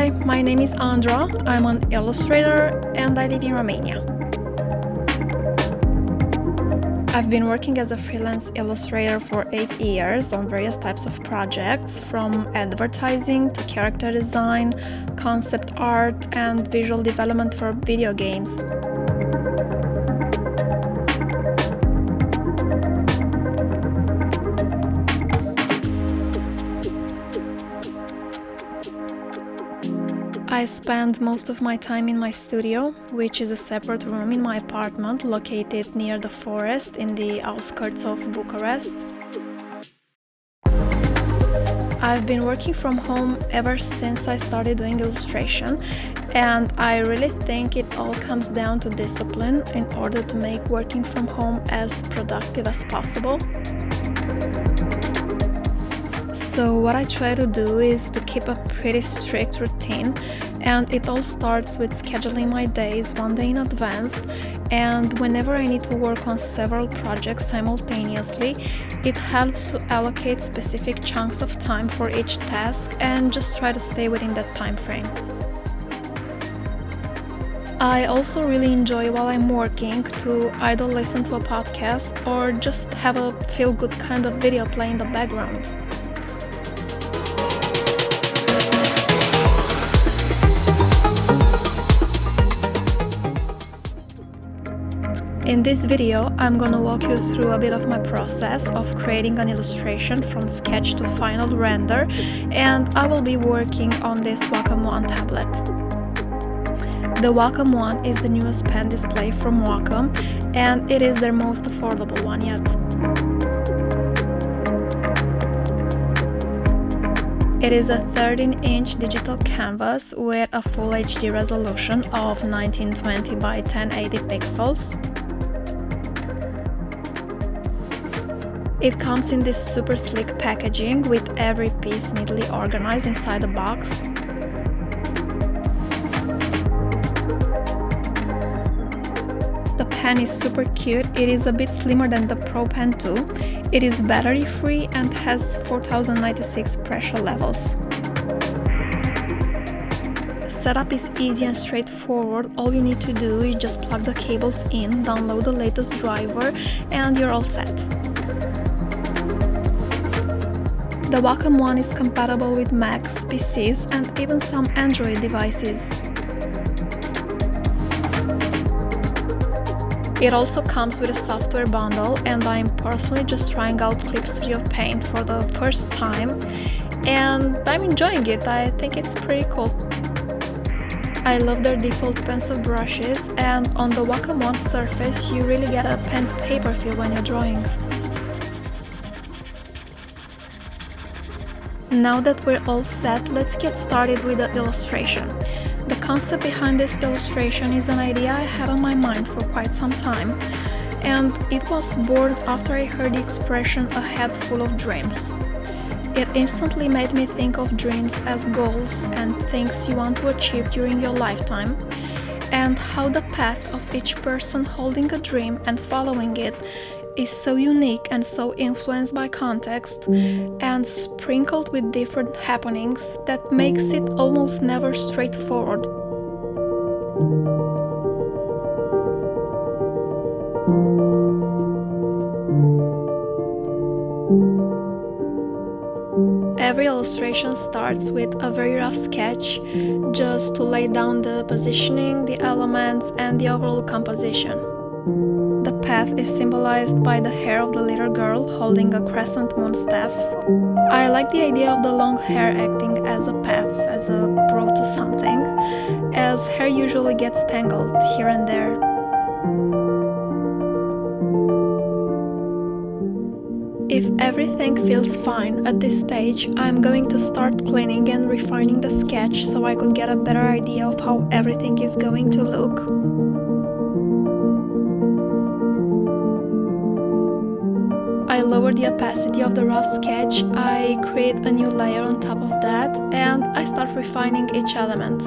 Hi, my name is Andra. I'm an illustrator and I live in Romania. I've been working as a freelance illustrator for 8 years on various types of projects, from advertising to character design, concept art, and visual development for video games. I spend most of my time in my studio, which is a separate room in my apartment located near the forest in the outskirts of Bucharest. I've been working from home ever since I started doing illustration, and I really think it all comes down to discipline in order to make working from home as productive as possible. So what I try to do is to keep a pretty strict routine, and it all starts with scheduling my days one day in advance, and whenever I need to work on several projects simultaneously, it helps to allocate specific chunks of time for each task and just try to stay within that time frame. I also really enjoy while I'm working to either listen to a podcast or just have a feel-good kind of video play in the background. In this video, I'm gonna walk you through a bit of my process of creating an illustration from sketch to final render, and I will be working on this Wacom One tablet. The Wacom One is the newest pen display from Wacom, and it is their most affordable one yet. It is a 13-inch digital canvas with a Full HD resolution of 1920 by 1080 pixels. It comes in this super sleek packaging with every piece neatly organized inside the box. The pen is super cute. It is a bit slimmer than the Pro Pen 2. It is battery free and has 4096 pressure levels. Setup is easy and straightforward. All you need to do is just plug the cables in, download the latest driver, and you're all set. The Wacom One is compatible with Macs, PCs, and even some Android devices. It also comes with a software bundle, and I'm personally just trying out Clip Studio Paint for the first time, and I'm enjoying it. I think it's pretty cool. I love their default pencil brushes, and on the Wacom One surface you really get a pen-to-paper feel when you're drawing. Now that we're all set, let's get started with the illustration. The concept behind this illustration is an idea I had on my mind for quite some time, and it was born after I heard the expression "a head full of dreams." It instantly made me think of dreams as goals and things you want to achieve during your lifetime, and how the path of each person holding a dream and following it is so unique and so influenced by context and sprinkled with different happenings that makes it almost never straightforward. Every illustration starts with a very rough sketch, just to lay down the positioning, the elements, and the overall composition. The path is symbolized by the hair of the little girl holding a crescent moon staff. I like the idea of the long hair acting as a path, as a road to something, as hair usually gets tangled here and there. If everything feels fine at this stage, I'm going to start cleaning and refining the sketch so I could get a better idea of how everything is going to look. I lower the opacity of the rough sketch, I create a new layer on top of that, and I start refining each element.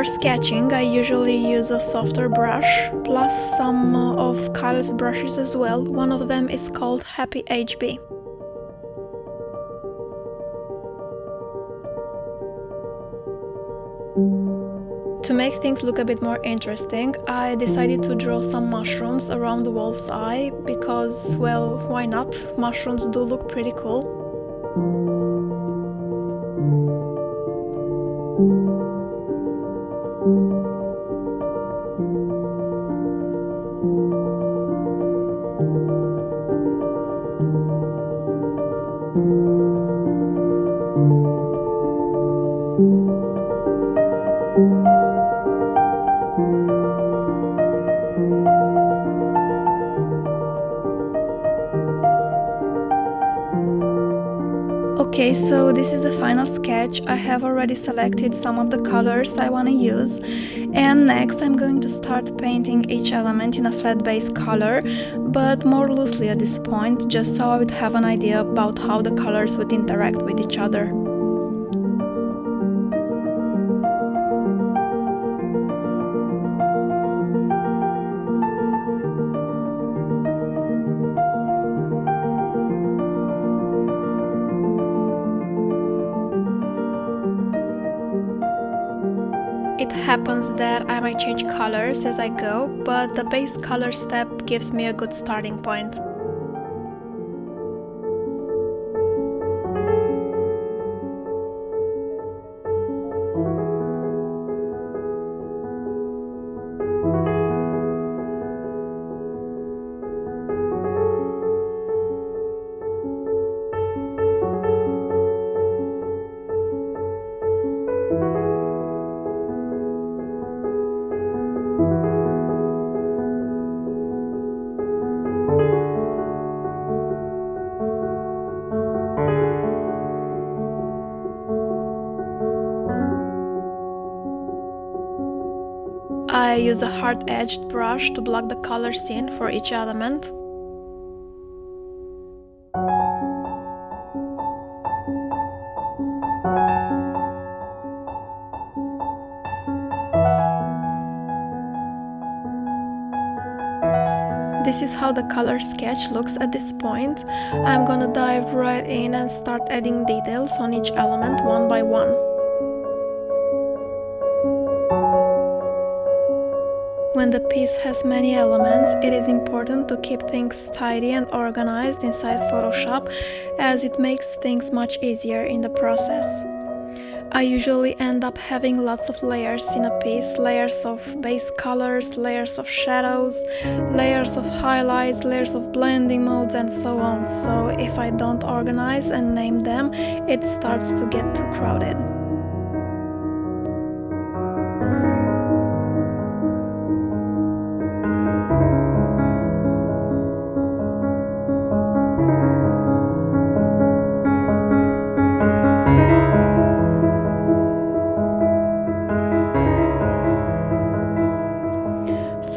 For sketching, I usually use a softer brush, plus some of Kyle's brushes as well. One of them is called Happy HB. To make things look a bit more interesting, I decided to draw some mushrooms around the wolf's eye because, well, why not? Mushrooms do look pretty cool. Okay, so this is the final sketch. I have already selected some of the colors I want to use, and next I'm going to start painting each element in a flat base color, but more loosely at this point, just so I would have an idea about how the colors would interact with each other. It happens that I might change colors as I go, but the base color step gives me a good starting point. I use a hard-edged brush to block the colors in for each element. This is how the color sketch looks at this point. I'm gonna dive right in and start adding details on each element one by one. When the piece has many elements, it is important to keep things tidy and organized inside Photoshop, as it makes things much easier in the process. I usually end up having lots of layers in a piece, layers of base colors, layers of shadows, layers of highlights, layers of blending modes, and so on. So if I don't organize and name them, it starts to get too crowded.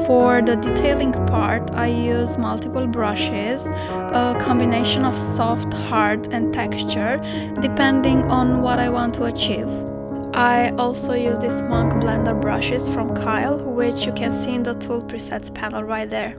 For the detailing part, I use multiple brushes, a combination of soft, hard, and texture, depending on what I want to achieve. I also use these Monk Blender brushes from Kyle, which you can see in the Tool Presets panel right there.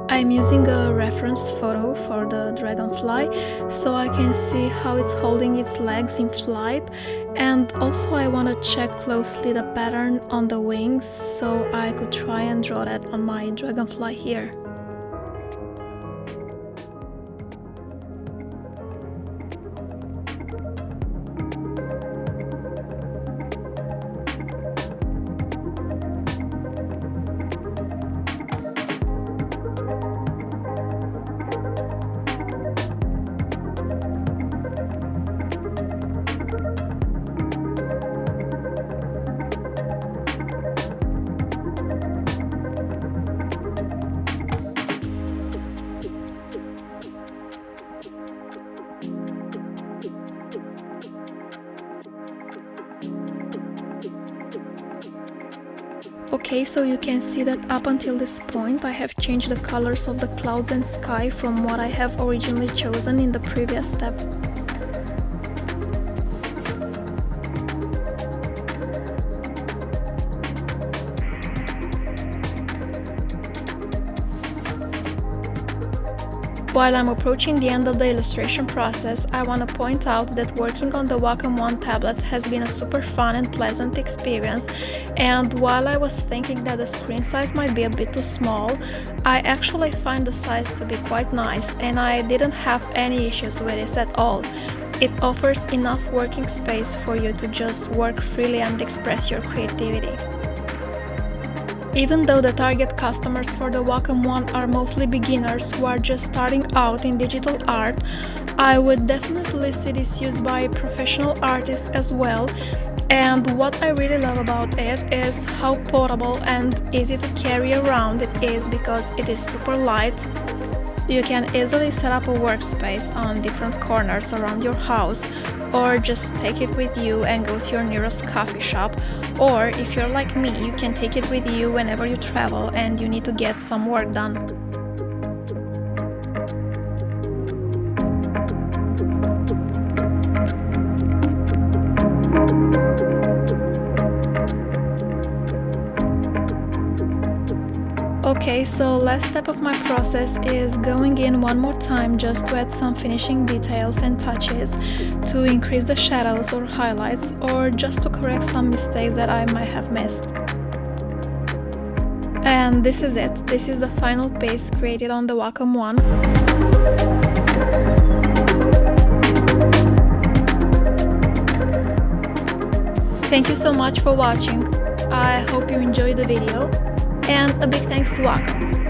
I'm using a reference photo for the dragonfly, so I can see how it's holding its legs in flight, and also I want to check closely the pattern on the wings, so I could try and draw that on my dragonfly here. Okay, so you can see that up until this point I have changed the colors of the clouds and sky from what I have originally chosen in the previous step. While I'm approaching the end of the illustration process, I want to point out that working on the Wacom One tablet has been a super fun and pleasant experience, and while I was thinking that the screen size might be a bit too small, I actually find the size to be quite nice and I didn't have any issues with it at all. It offers enough working space for you to just work freely and express your creativity. Even though the target customers for the Wacom One are mostly beginners who are just starting out in digital art, I would definitely see this used by professional artists as well. And what I really love about it is how portable and easy to carry around it is, because it is super light. You can easily set up a workspace on different corners around your house, or just take it with you and go to your nearest coffee shop, or if you're like me, you can take it with you whenever you travel and you need to get some work done. Okay, so last step of my process is going in one more time just to add some finishing details and touches to increase the shadows or highlights, or just to correct some mistakes that I might have missed. And this is it. This is the final piece created on the Wacom One. Thank you so much for watching. I hope you enjoyed the video. And a big thanks to Wacom.